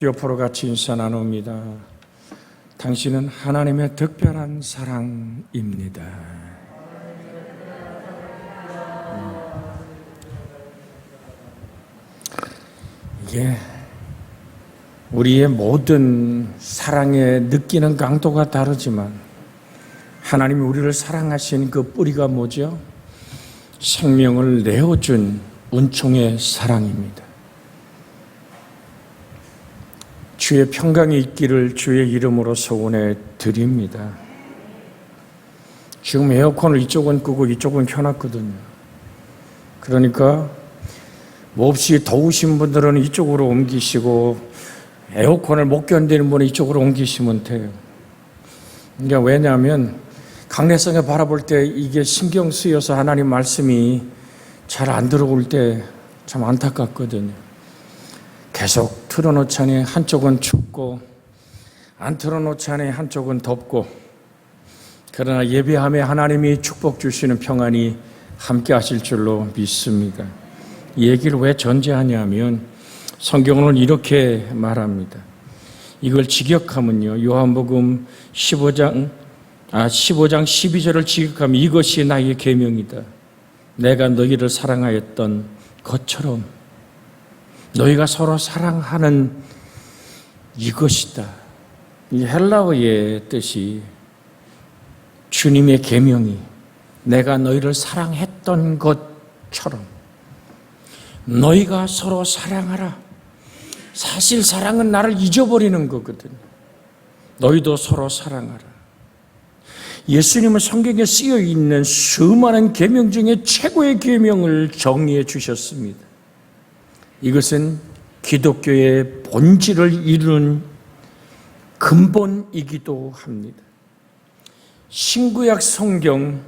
옆으로 같이 인사 나눕니다. 당신은 하나님의 특별한 사랑입니다. 이게 우리의 모든 사랑에 느끼는 강도가 다르지만 하나님이 우리를 사랑하신 그 뿌리가 뭐죠? 생명을 내어준 은총의 사랑입니다. 주의 평강이 있기를 주의 이름으로 소원해 드립니다. 지금 에어컨을 이쪽은 끄고 이쪽은 켜놨거든요. 그러니까 몹시 더우신 분들은 이쪽으로 옮기시고 에어컨을 못 견디는 분은 이쪽으로 옮기시면 돼요. 그러니까 왜냐하면 강내성에 바라볼 때 이게 신경 쓰여서 하나님 말씀이 잘 안 들어올 때 참 안타깝거든요. 계속 틀어놓자니 한쪽은 춥고 안 틀어놓자니 한쪽은 덥고, 그러나 예배함에 하나님이 축복 주시는 평안이 함께 하실 줄로 믿습니다. 이 얘기를 왜 전제하냐면 성경은 이렇게 말합니다. 이걸 직역하면요, 요한복음 15장 12절을 직역하면 이것이 나의 계명이다. 내가 너희를 사랑하였던 것처럼 너희가 서로 사랑하는 이것이다. 이 헬라어의 뜻이 주님의 계명이 내가 너희를 사랑했던 것처럼 너희가 서로 사랑하라. 사실 사랑은 나를 잊어버리는 거거든. 너희도 서로 사랑하라. 예수님은 성경에 쓰여 있는 수많은 계명 중에 최고의 계명을 정리해 주셨습니다. 이것은 기독교의 본질을 이루는 근본이기도 합니다. 신구약 성경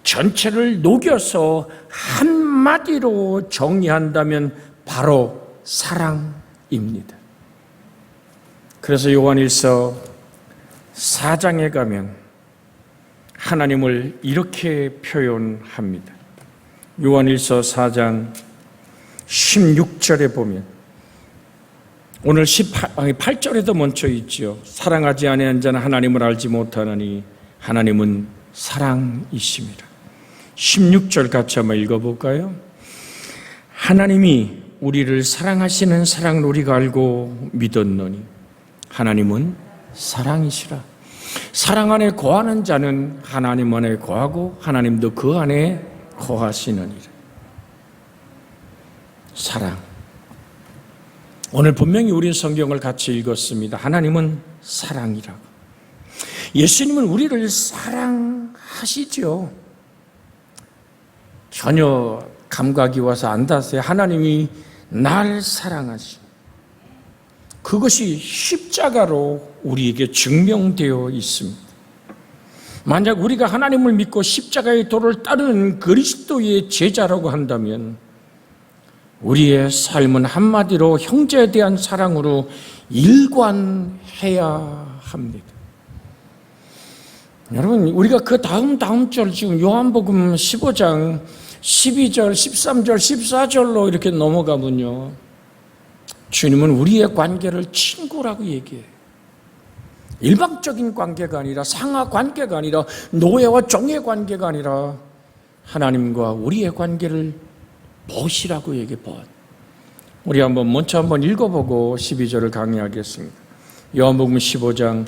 전체를 녹여서 한마디로 정리한다면 바로 사랑입니다. 그래서 요한일서 4장에 가면 하나님을 이렇게 표현합니다. 요한일서 4장 16절에 보면, 오늘 8절에도 먼저 있죠. 사랑하지 아니한 자는 하나님을 알지 못하나니 하나님은 사랑이심이라. 16절 같이 한번 읽어볼까요? 하나님이 우리를 사랑하시는 사랑을 우리가 알고 믿었노니 하나님은 사랑이시라. 사랑 안에 거하는 자는 하나님 안에 거하고 하나님도 그 안에 거하시느니라. 사랑. 오늘 분명히 우리는 성경을 같이 읽었습니다. 하나님은 사랑이라고. 예수님은 우리를 사랑하시죠. 전혀 감각이 와서 안 닿으세요. 하나님이 날 사랑하시. 그것이 십자가로 우리에게 증명되어 있습니다. 만약 우리가 하나님을 믿고 십자가의 도를 따르는 그리스도의 제자라고 한다면 우리의 삶은 한마디로 형제에 대한 사랑으로 일관해야 합니다. 여러분, 우리가 그 다음 절 지금 요한복음 15장 12절, 13절, 14절로 이렇게 넘어가면요, 주님은 우리의 관계를 친구라고 얘기해요. 일방적인 관계가 아니라, 상하 관계가 아니라, 노예와 종의 관계가 아니라 하나님과 우리의 관계를 보시라고 얘기해 봐. 우리 먼저 한번 읽어보고 12절을 강의하겠습니다. 요한복음 15장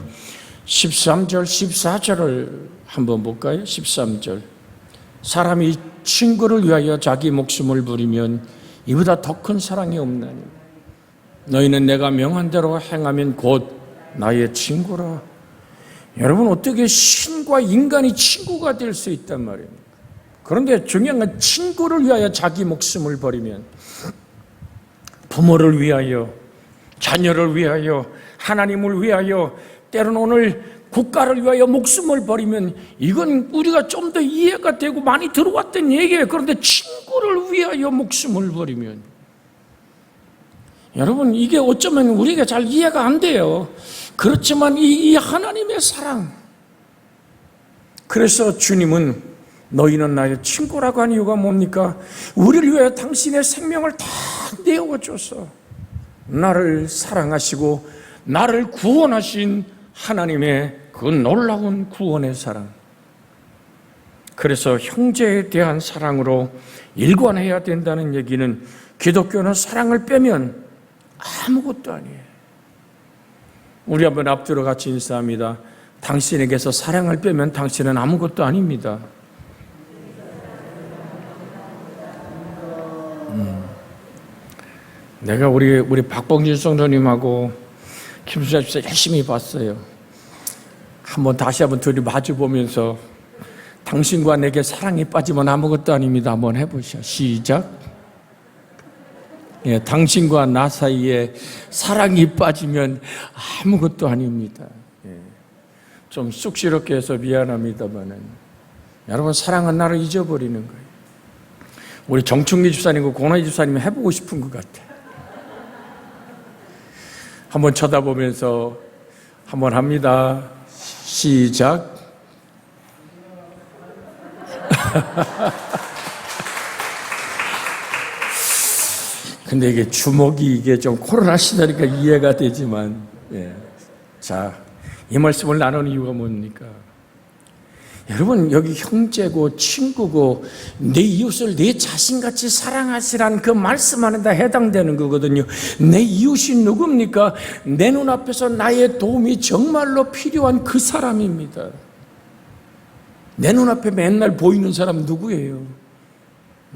13절, 14절을 한번 볼까요? 13절. 사람이 친구를 위하여 자기 목숨을 부리면 이보다 더 큰 사랑이 없나니 너희는 내가 명한 대로 행하면 곧 나의 친구라. 여러분, 어떻게 신과 인간이 친구가 될 수 있단 말입니까? 그런데 중요한 건 친구를 위하여 자기 목숨을 버리면, 부모를 위하여, 자녀를 위하여, 하나님을 위하여, 때로는 오늘 국가를 위하여 목숨을 버리면 이건 우리가 좀 더 이해가 되고 많이 들어왔던 얘기예요. 그런데 친구를 위하여 목숨을 버리면, 여러분, 이게 어쩌면 우리가 잘 이해가 안 돼요. 그렇지만 이 하나님의 사랑, 그래서 주님은 너희는 나의 친구라고 한 이유가 뭡니까? 우리를 위해 당신의 생명을 다 내어줘서 나를 사랑하시고 나를 구원하신 하나님의 그 놀라운 구원의 사랑. 그래서 형제에 대한 사랑으로 일관해야 된다는 얘기는 기독교는 사랑을 빼면 아무것도 아니에요. 우리 한번 앞뒤로 같이 인사합니다. 당신에게서 사랑을 빼면 당신은 아무것도 아닙니다. 내가 우리 박봉진 성도님하고 김수자 집사 열심히 봤어요. 다시 한번 둘이 마주 보면서 당신과 내게 사랑이 빠지면 아무것도 아닙니다. 한번 해보시죠. 시작. 예, 당신과 나 사이에 사랑이 빠지면 아무것도 아닙니다. 예, 좀 쑥스럽게 해서 미안합니다만은 여러분, 사랑은 나를 잊어버리는 거예요. 우리 정충기 집사님과 고나희 집사님이 해보고 싶은 것 같아. 한번 쳐다보면서 한번 합니다. 시작. 근데 이게 주먹이 이게 좀 코로나 시대니까 이해가 되지만, 예. 자, 이 말씀을 나누는 이유가 뭡니까? 여러분, 여기 형제고 친구고 내 이웃을 내 자신같이 사랑하시라는 그 말씀하는 데 해당되는 거거든요. 내 이웃이 누굽니까? 내 눈앞에서 나의 도움이 정말로 필요한 그 사람입니다. 내 눈앞에 맨날 보이는 사람 누구예요?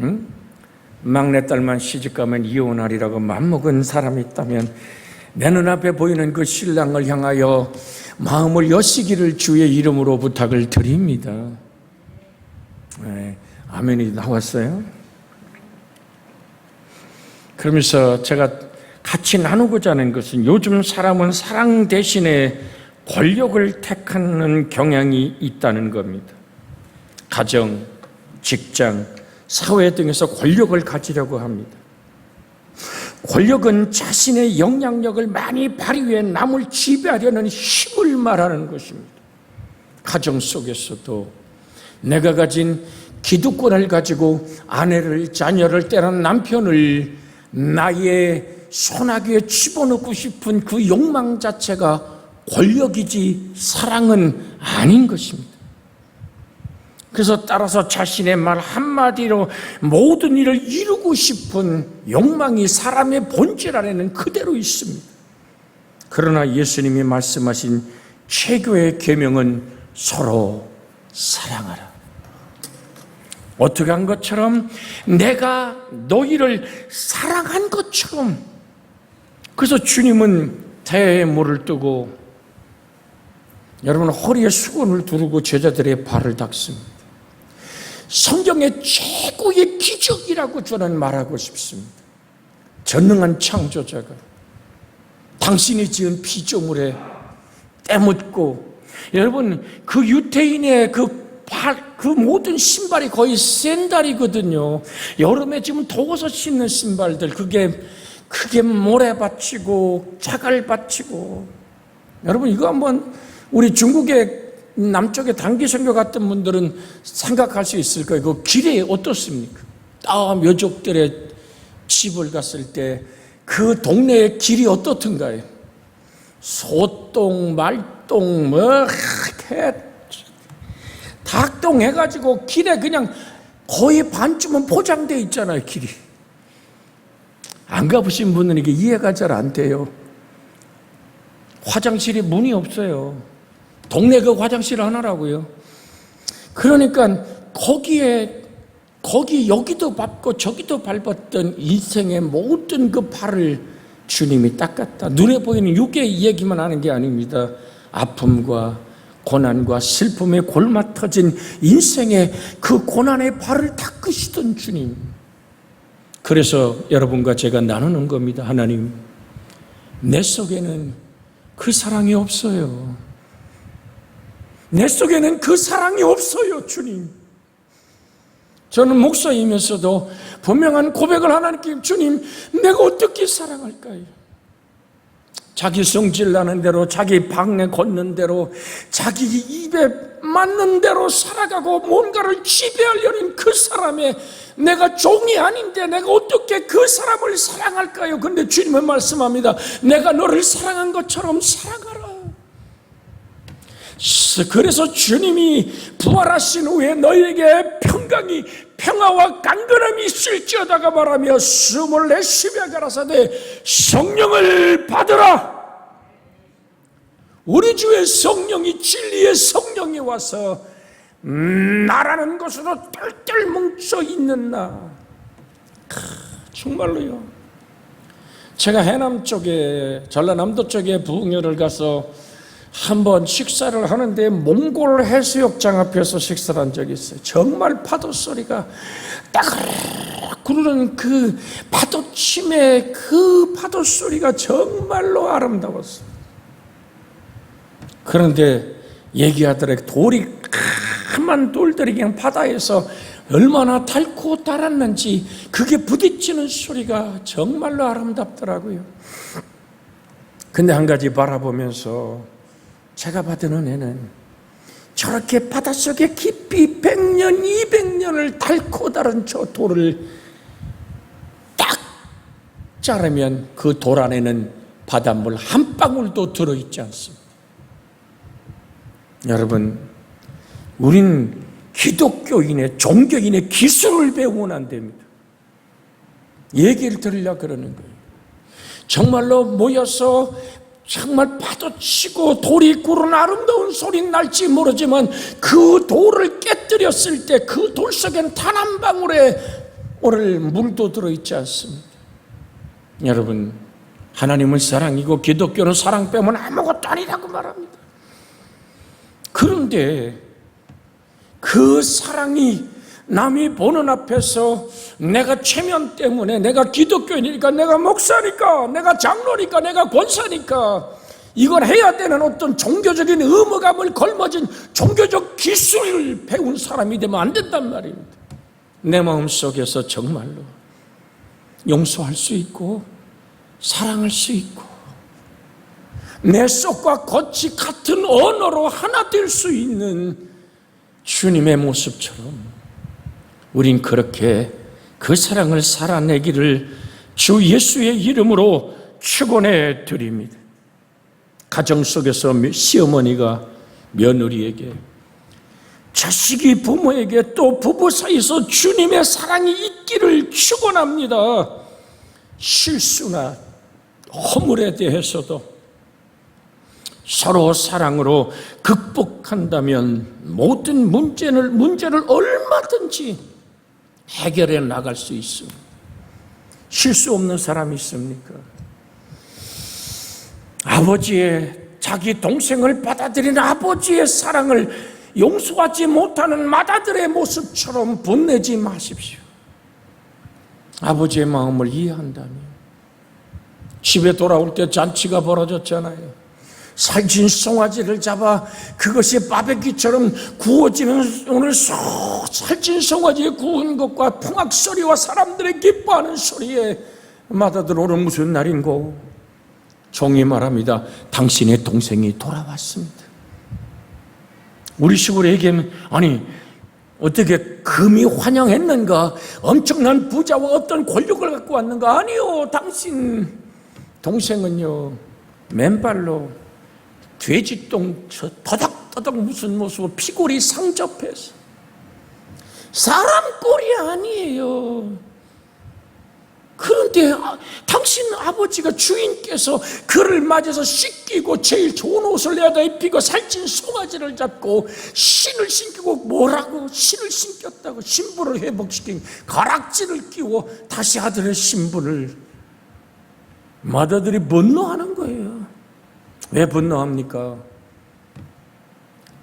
응? 막내딸만 시집가면 이혼하리라고 맘먹은 사람이 있다면 내 눈앞에 보이는 그 신랑을 향하여 마음을 여시기를 주의 이름으로 부탁을 드립니다. 네, 아멘이 나왔어요. 그러면서 제가 같이 나누고자 하는 것은 요즘 사람은 사랑 대신에 권력을 택하는 경향이 있다는 겁니다. 가정, 직장, 사회 등에서 권력을 가지려고 합니다. 권력은 자신의 영향력을 많이 발휘해 남을 지배하려는 힘을 말하는 것입니다. 가정 속에서도 내가 가진 기득권을 가지고 아내를, 자녀를, 때로는 남편을 나의 손아귀에 집어넣고 싶은 그 욕망 자체가 권력이지 사랑은 아닌 것입니다. 그래서 따라서 자신의 말 한마디로 모든 일을 이루고 싶은 욕망이 사람의 본질 안에는 그대로 있습니다. 그러나 예수님이 말씀하신 최고의 계명은 서로 사랑하라. 어떻게 한 것처럼 내가 너희를 사랑한 것처럼. 그래서 주님은 대야에 물을 뜨고 여러분 허리에 수건을 두르고 제자들의 발을 닦습니다. 성경의 최고의 기적이라고 저는 말하고 싶습니다. 전능한 창조자가 당신이 지은 피조물에 때묻고, 여러분 그 유태인의 그 모든 신발이 거의 샌달이거든요. 여름에 지금 더워서 신는 신발들, 그게 모래 받치고 자갈 받치고. 여러분 이거 한번 우리 중국의 남쪽에 단기 선교 갔던 분들은 생각할 수 있을 거예요. 그 길이 어떻습니까? 묘족들의 집을 갔을 때 그 동네의 길이 어떻든가요? 소똥, 말똥, 닭똥 해가지고 길에 그냥 거의 반쯤은 포장되어 있잖아요, 길이. 안 가보신 분은 이게 이해가 잘 안 돼요. 화장실에 문이 없어요. 동네 그 화장실 하나라고요. 그러니까 여기도 밟고 저기도 밟았던 인생의 모든 그 발을 주님이 닦았다. 눈에 보이는 육의 얘기만 하는 게 아닙니다. 아픔과 고난과 슬픔에 골마 터진 인생의 그 고난의 발을 닦으시던 주님. 그래서 여러분과 제가 나누는 겁니다. 하나님, 내 속에는 그 사랑이 없어요. 내 속에는 그 사랑이 없어요, 주님. 저는 목사이면서도 분명한 고백을 하나님께, 주님, 내가 어떻게 사랑할까요? 자기 성질 나는 대로, 자기 방에 걷는 대로, 자기 입에 맞는 대로 살아가고 뭔가를 지배하려는 그 사람의, 내가 종이 아닌데 내가 어떻게 그 사람을 사랑할까요? 근데 주님은 말씀합니다. 내가 너를 사랑한 것처럼 사랑하라. 그래서 주님이 부활하신 후에 너희에게 평화와 강건함이 있을지어다가 말하며 24 가라사대 성령을 받으라. 우리 주의 성령이, 진리의 성령이 와서 나라는 것으로 똘똘 뭉쳐 있는 나. 정말로요. 제가 해남 쪽에, 전라남도 쪽에 부흥회를 가서 한번 식사를 하는데 몽골 해수욕장 앞에서 식사를 한 적이 있어요. 정말 파도 소리가 따그락 구르는 그 파도침의 그 파도 소리가 정말로 아름다웠어요. 그런데 얘기하더래, 돌이 까만 돌들이 그냥 바다에서 얼마나 닳고 달았는지 그게 부딪히는 소리가 정말로 아름답더라고요. 근데 한 가지 바라보면서 제가 받은 은혜는 저렇게 바닷속에 깊이 100년, 200년을 닳고 다른 저 돌을 딱 자르면 그 돌 안에는 바닷물 한 방울도 들어있지 않습니다. 여러분, 우린 기독교인의, 종교인의 기술을 배우면 안 됩니다. 얘기를 들으려고 그러는 거예요. 정말로 모여서 정말 파도치고 돌이 구르는 아름다운 소리는 날지 모르지만 그 돌을 깨뜨렸을 때 그 돌 속에는 단 한 방울의 오늘 물도 들어있지 않습니다. 여러분, 하나님은 사랑이고 기독교는 사랑 빼면 아무것도 아니라고 말합니다. 그런데 그 사랑이 남이 보는 앞에서 내가 체면 때문에, 내가 기독교인이니까, 내가 목사니까, 내가 장로니까, 내가 권사니까 이걸 해야 되는 어떤 종교적인 의무감을 걸머진 종교적 기술을 배운 사람이 되면 안 된단 말입니다. 내 마음속에서 정말로 용서할 수 있고 사랑할 수 있고 내 속과 겉이 같은 언어로 하나 될 수 있는 주님의 모습처럼 우린 그렇게 그 사랑을 살아내기를 주 예수의 이름으로 축원해 드립니다. 가정 속에서 시어머니가 며느리에게, 자식이 부모에게, 또 부부 사이에서 주님의 사랑이 있기를 축원합니다. 실수나 허물에 대해서도 서로 사랑으로 극복한다면 모든 문제를 얼마든지 해결해 나갈 수 있습니다. 실수 없는 사람이 있습니까? 자기 동생을 받아들이는 아버지의 사랑을 용서하지 못하는 맏아들의 모습처럼 분내지 마십시오. 아버지의 마음을 이해한다면, 집에 돌아올 때 잔치가 벌어졌잖아요. 살찐 송아지를 잡아 그것이 바베큐처럼 구워지는, 오늘 살찐 송아지에 구운 것과 풍악 소리와 사람들의 기뻐하는 소리에 맏아들 오늘 무슨 날인고? 종이 말합니다. 당신의 동생이 돌아왔습니다. 우리식으로 얘기하면, 아니 어떻게 금이 환영했는가? 엄청난 부자와 어떤 권력을 갖고 왔는가? 아니요, 당신 동생은요 맨발로 돼지똥 더덕더덕 무슨 모습으로 피골이 상접해서, 사람 꼴이 아니에요. 그런데 당신 아버지가, 주인께서 그를 맞아서 씻기고 제일 좋은 옷을 내다 입히고 살찐 송아지를 잡고 신을 신기고, 뭐라고 신을 신겼다고 신분을 회복시킨 가락지를 끼워 다시 아들의 신분을, 맏아들이 분노하는 거예요. 왜 분노합니까?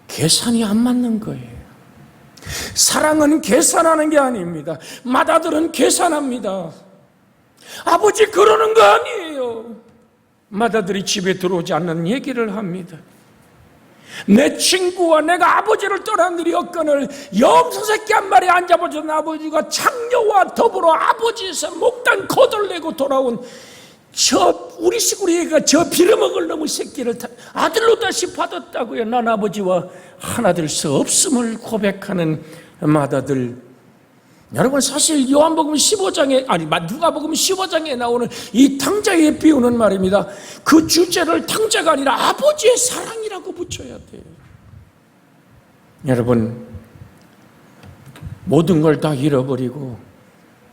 계산이 안 맞는 거예요. 사랑은 계산하는 게 아닙니다. 맏아들은 계산합니다. 아버지 그러는 거 아니에요. 맏아들이 집에 들어오지 않는 얘기를 합니다. 내 친구와 내가 아버지를 떠난 일이 없거늘 염소 새끼 한 마리 안 잡아준 아버지가 창녀와 더불어 아버지에서 목단 거덜내고 돌아온 우리 시골 얘가 저 빌어먹을 놈의 새끼를 아들로 다시 받았다고요. 난 아버지와 하나 될 수 없음을 고백하는 맏아들. 여러분, 사실 요한복음 15장에 누가복음 15장에 나오는 이 탕자에 비유는 말입니다. 그 주제를 탕자가 아니라 아버지의 사랑이라고 붙여야 돼요. 여러분, 모든 걸 다 잃어버리고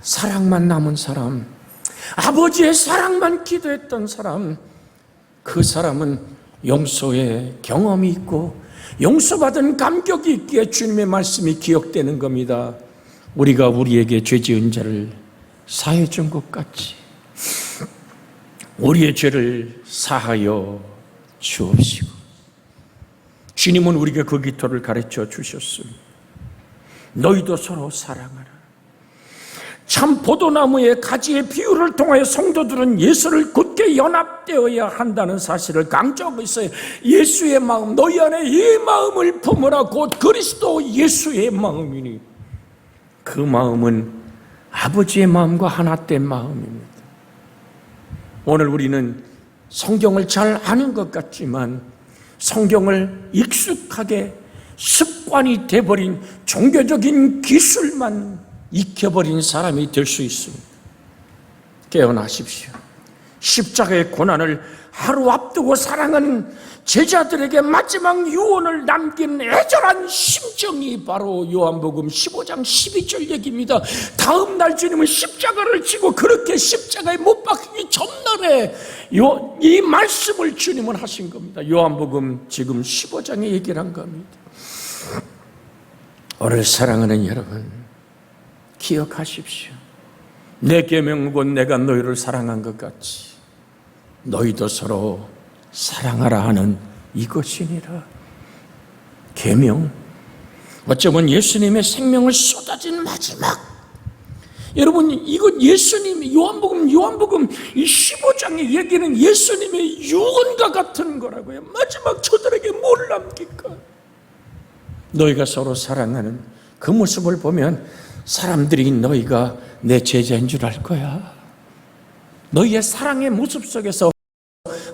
사랑만 남은 사람, 아버지의 사랑만 기도했던 사람, 그 사람은 용서의 경험이 있고 용서받은 감격이 있기에 주님의 말씀이 기억되는 겁니다. 우리가 우리에게 죄 지은 자를 사해 준 것 같이 우리의 죄를 사하여 주옵시고. 주님은 우리에게 그 기토를 가르쳐 주셨습니다. 너희도 서로 사랑하라. 참 포도나무의 가지의 비유를 통하여 성도들은 예수를 굳게 연합되어야 한다는 사실을 강조하고 있어요. 예수의 마음, 너희 안에 이 마음을 품으라. 곧 그리스도 예수의 마음이니 그 마음은 아버지의 마음과 하나 된 마음입니다. 오늘 우리는 성경을 잘 아는 것 같지만 성경을 익숙하게 습관이 돼버린 종교적인 기술만 익혀버린 사람이 될 수 있습니다. 깨어나십시오. 십자가의 고난을 하루 앞두고 사랑하는 제자들에게 마지막 유언을 남긴 애절한 심정이 바로 요한복음 15장 12절 얘기입니다. 다음 날 주님은 십자가를 지고 그렇게 십자가에 못 박히기 전날에 이 말씀을 주님은 하신 겁니다. 요한복음 지금 15장에 얘기를 한 겁니다. 오늘 사랑하는 여러분, 기억하십시오. 내 계명은 곧 내가 너희를 사랑한 것 같이 너희도 서로 사랑하라 하는 이것이니라. 계명, 어쩌면 예수님의 생명을 쏟아진 마지막, 여러분, 이건 예수님이 요한복음 이 15장의 얘기는 예수님의 유언과 같은 거라고요. 마지막 저들에게 뭘 남길까? 너희가 서로 사랑하는 그 모습을 보면 사람들이 너희가 내 제자인 줄 알 거야. 너희의 사랑의 모습 속에서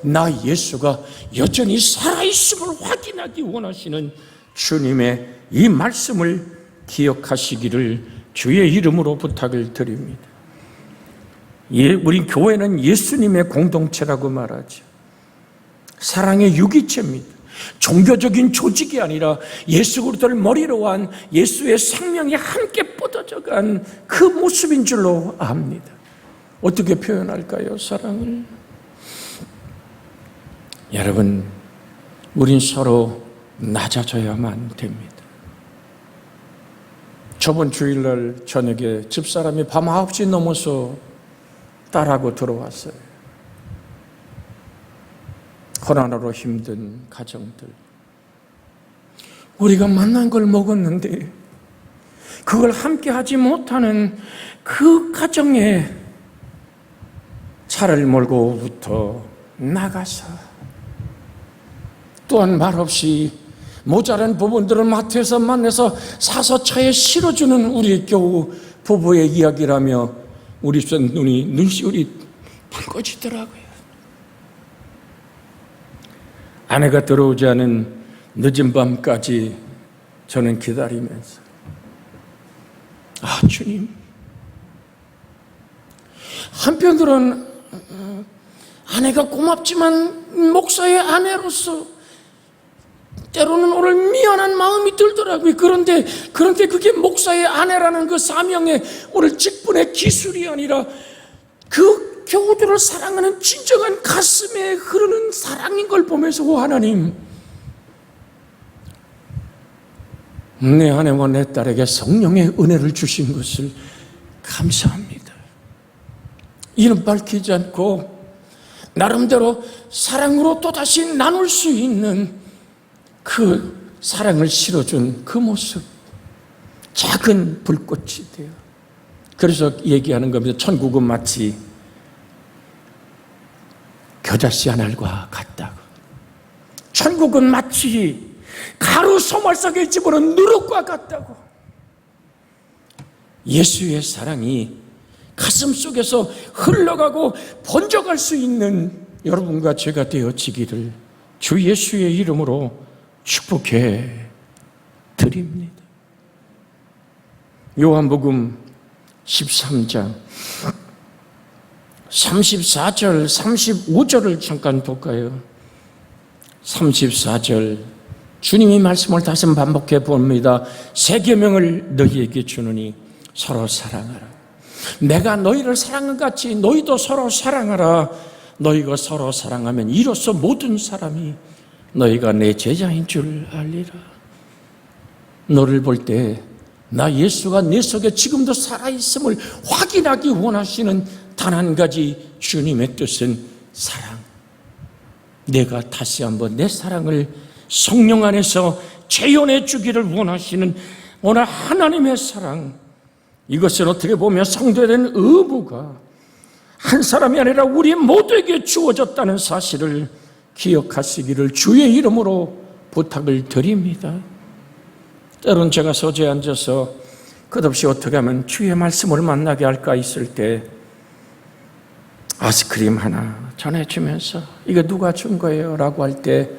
나 예수가 여전히 살아있음을 확인하기 원하시는 주님의 이 말씀을 기억하시기를 주의 이름으로 부탁을 드립니다. 우리 교회는 예수님의 공동체라고 말하죠. 사랑의 유기체입니다. 종교적인 조직이 아니라 예수 그리스도를 머리로 한 예수의 생명이 함께 뻗어져간 그 모습인 줄로 압니다. 어떻게 표현할까요? 사랑을. 여러분, 우린 서로 낮아져야만 됩니다. 저번 주일날 저녁에 집사람이 밤 9시 넘어서 딸하고 들어왔어요. 코로나로 힘든 가정들, 우리가 만난 걸 먹었는데 그걸 함께 하지 못하는 그 가정에 차를 몰고부터 나가서 또한 말없이 모자란 부분들을 마트에서 만나서 사서 차에 실어주는 우리 교우 부부의 이야기라며 우리 눈시울이 붉어지더라고요. 아내가 들어오지 않은 늦은 밤까지 저는 기다리면서 주님, 한편으로는 아내가 고맙지만 목사의 아내로서 때로는 오늘 미안한 마음이 들더라고요. 그런데 그게 목사의 아내라는 그 사명의 오늘 직분의 기술이 아니라 그 교우들을 사랑하는 진정한 가슴에 흐르는 사랑인 걸 보면서 하나님, 내 아내와 내 딸에게 성령의 은혜를 주신 것을 감사합니다. 이는 밝히지 않고 나름대로 사랑으로 또다시 나눌 수 있는 그 사랑을 실어준 그 모습, 작은 불꽃이 돼요. 그래서 얘기하는 겁니다. 천국은 마치 겨자씨 하늘과 같다고. 천국은 마치 가루 소말 속에 집어넣은 누룩과 같다고. 예수의 사랑이 가슴 속에서 흘러가고 번져갈 수 있는 여러분과 제가 되어지기를 주 예수의 이름으로 축복해 드립니다. 요한복음 13장 34절 35절을 잠깐 볼까요? 34절 주님이 말씀을 다시 반복해 봅니다. 새 계명을 너희에게 주노니 서로 사랑하라. 내가 너희를 사랑한 같이 너희도 서로 사랑하라. 너희가 서로 사랑하면 이로써 모든 사람이 너희가 내 제자인 줄 알리라. 너를 볼 때 나 예수가 내 속에 지금도 살아있음을 확인하기 원하시는 단 한 가지 주님의 뜻은 사랑. 내가 다시 한번 내 사랑을 성령 안에서 재현해 주기를 원하시는 오늘 하나님의 사랑, 이것은 어떻게 보면 성도된 의무가 한 사람이 아니라 우리 모두에게 주어졌다는 사실을 기억하시기를 주의 이름으로 부탁을 드립니다. 때론 제가 서재에 앉아서 끝없이 어떻게 하면 주의 말씀을 만나게 할까 있을 때 아이스크림 하나 전해주면서 이거 누가 준 거예요? 라고 할 때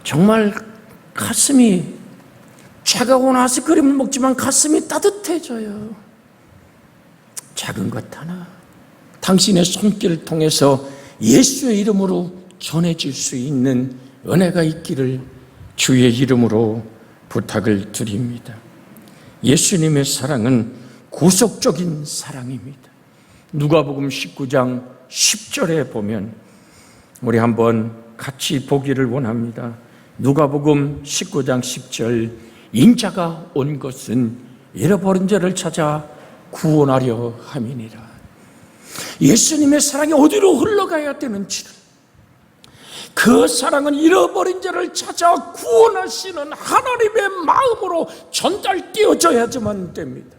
정말 가슴이, 차가운 아이스크림을 먹지만 가슴이 따뜻해져요. 작은 것 하나 당신의 손길을 통해서 예수의 이름으로 전해질 수 있는 은혜가 있기를 주의 이름으로 부탁을 드립니다. 예수님의 사랑은 구속적인 사랑입니다. 누가복음 19장 10절에 보면 우리 한번 같이 보기를 원합니다. 누가복음 19장 10절 인자가 온 것은 잃어버린 자를 찾아 구원하려 함이니라. 예수님의 사랑이 어디로 흘러가야 되는지를, 그 사랑은 잃어버린 자를 찾아 구원하시는 하나님의 마음으로 전달되어져야지만 됩니다.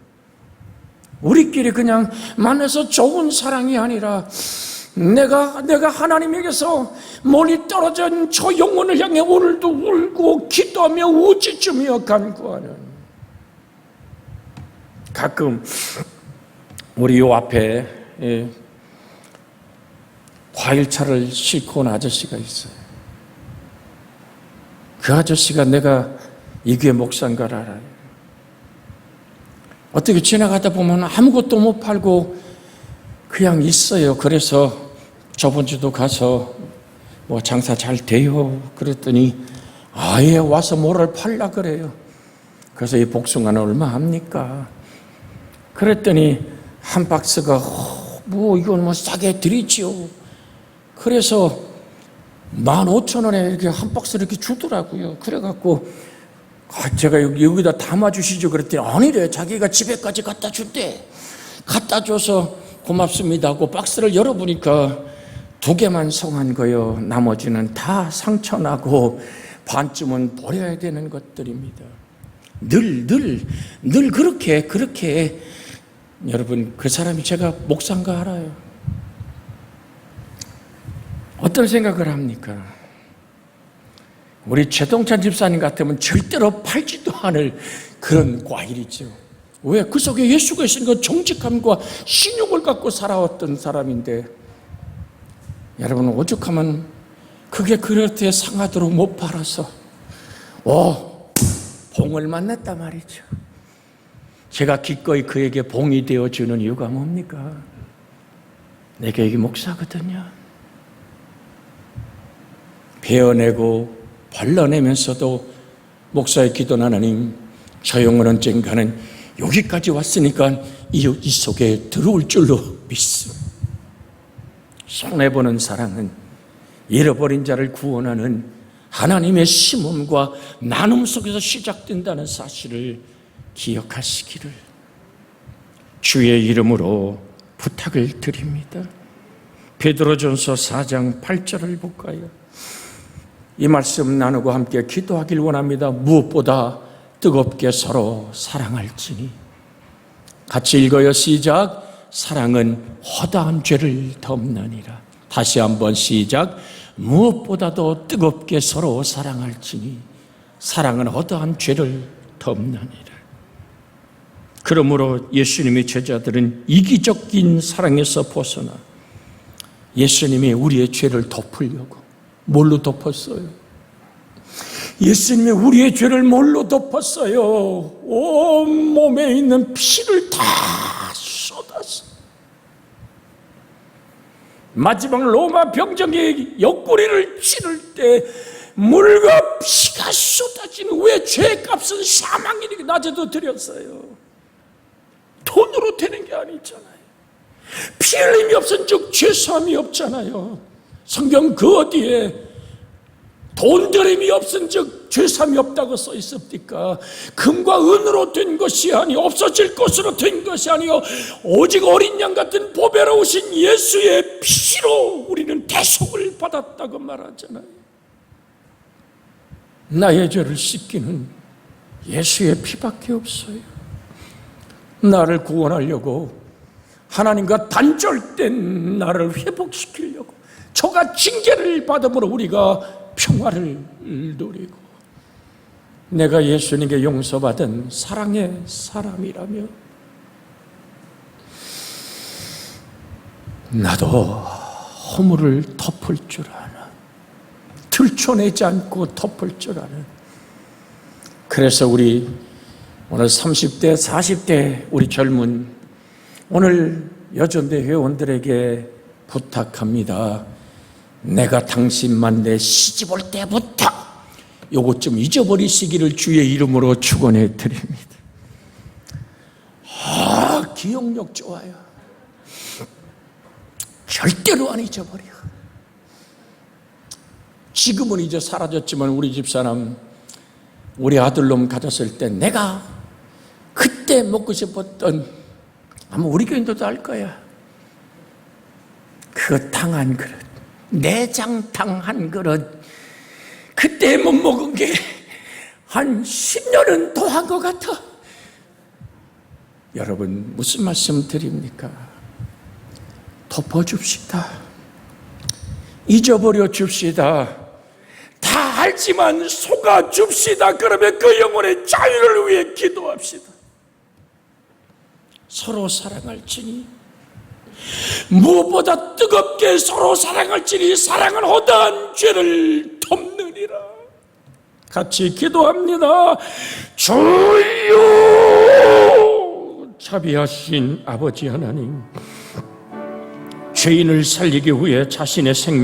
우리끼리 그냥 만나서 좋은 사랑이 아니라 내가 하나님에게서 멀리 떨어진 저 영혼을 향해 오늘도 울고 기도하며 우짖으며 간구하는, 가끔 우리 요 앞에 과일차를 싣고 온 아저씨가 있어요. 그 아저씨가 내가 이 교회 목사인 걸 알아요. 어떻게 지나가다 보면 아무것도 못 팔고 그냥 있어요. 그래서 저번 주도 가서 뭐 장사 잘 돼요 그랬더니 아예 와서 뭐를 팔라 그래요. 그래서 이 복숭아는 얼마 합니까? 그랬더니 한 박스가 뭐 이건 뭐 싸게 드리지요. 그래서 15,000원에 이렇게 한 박스를 이렇게 주더라고요. 그래갖고 제가 여기다 담아주시죠 그랬더니 아니래, 자기가 집에까지 갖다 줄대. 갖다 줘서 고맙습니다 하고 박스를 열어보니까 2개만 성한 거요. 나머지는 다 상처나고 반쯤은 버려야 되는 것들입니다. 늘 그렇게 여러분, 그 사람이 제가 목사인 거 알아요. 어떤 생각을 합니까? 우리 최동찬 집사님 같으면 절대로 팔지도 않을 그런 과일이죠. 왜? 그 속에 예수가 있으니까 정직함과 신용을 갖고 살아왔던 사람인데, 여러분 오죽하면 그게 그렇게 상하도록 못 팔아서 봉을 만났단 말이죠. 제가 기꺼이 그에게 봉이 되어주는 이유가 뭡니까? 내가 여기 목사거든요. 베어내고 발라내면서도 목사의 기도는 하나님, 저 영혼 언젠가는 여기까지 왔으니까 이 속에 들어올 줄로 믿습니다. 손해보는 사랑은 잃어버린 자를 구원하는 하나님의 심음과 나눔 속에서 시작된다는 사실을 기억하시기를 주의 이름으로 부탁을 드립니다. 베드로전서 4장 8절을 볼까요? 이 말씀 나누고 함께 기도하길 원합니다. 무엇보다 뜨겁게 서로 사랑할지니. 같이 읽어요. 시작. 사랑은 허다한 죄를 덮느니라. 다시 한번 시작. 무엇보다도 뜨겁게 서로 사랑할지니 사랑은 허다한 죄를 덮느니라. 그러므로 예수님의 제자들은 이기적인 사랑에서 벗어나 예수님이 우리의 죄를 덮으려고 뭘로 덮었어요? 예수님이 우리의 죄를 뭘로 덮었어요? 온 몸에 있는 피를 다 쏟았어요. 마지막 로마 병정의 옆구리를 찌를 때 물과 피가 쏟아지는, 왜 죄값은 사망이니까 낮에도 드렸어요. 돈으로 되는 게 아니잖아요. 피 흘림이 없은 즉 죄사함이 없잖아요. 성경 그 어디에 돈 들임이 없은 즉 죄사함이 없다고 써 있습니까? 금과 은으로 된 것이 아니 없어질 것으로 된 것이 아니요 오직 어린 양 같은 보배로우신 예수의 피로 우리는 대속을 받았다고 말하잖아요. 나의 죄를 씻기는 예수의 피밖에 없어요. 나를 구원하려고, 하나님과 단절된 나를 회복시키려고, 저가 징계를 받음으로 우리가 평화를 누리고, 내가 예수님께 용서받은 사랑의 사람이라며 나도 허물을 덮을 줄 아는, 들춰내지 않고 덮을 줄 아는, 그래서 우리 오늘 30대, 40대 우리 젊은 오늘 여전대 회원들에게 부탁합니다. 내가 당신만 내 시집 올 때부터 요것 좀 잊어버리시기를 주의 이름으로 축원해 드립니다. 기억력 좋아요. 절대로 안 잊어버려. 지금은 이제 사라졌지만 우리 집사람, 우리 아들놈 가졌을 때 내가 그때 먹고 싶었던, 아마 우리 교인들도 알 거야, 그 탕 한 그릇, 내장탕 한 그릇, 그때 못 먹은 게 한 10년은 더 한 것 같아. 여러분, 무슨 말씀 드립니까? 덮어줍시다. 잊어버려 줍시다. 다 알지만 속아줍시다. 그러면 그 영혼의 자유를 위해 기도합시다. 서로 사랑할지니, 무엇보다 뜨겁게 서로 사랑할지니 사랑은 허다한 죄를 덮느니라. 같이 기도합니다. 주여, 자비하신 아버지 하나님, 죄인을 살리기 위해 자신의 생명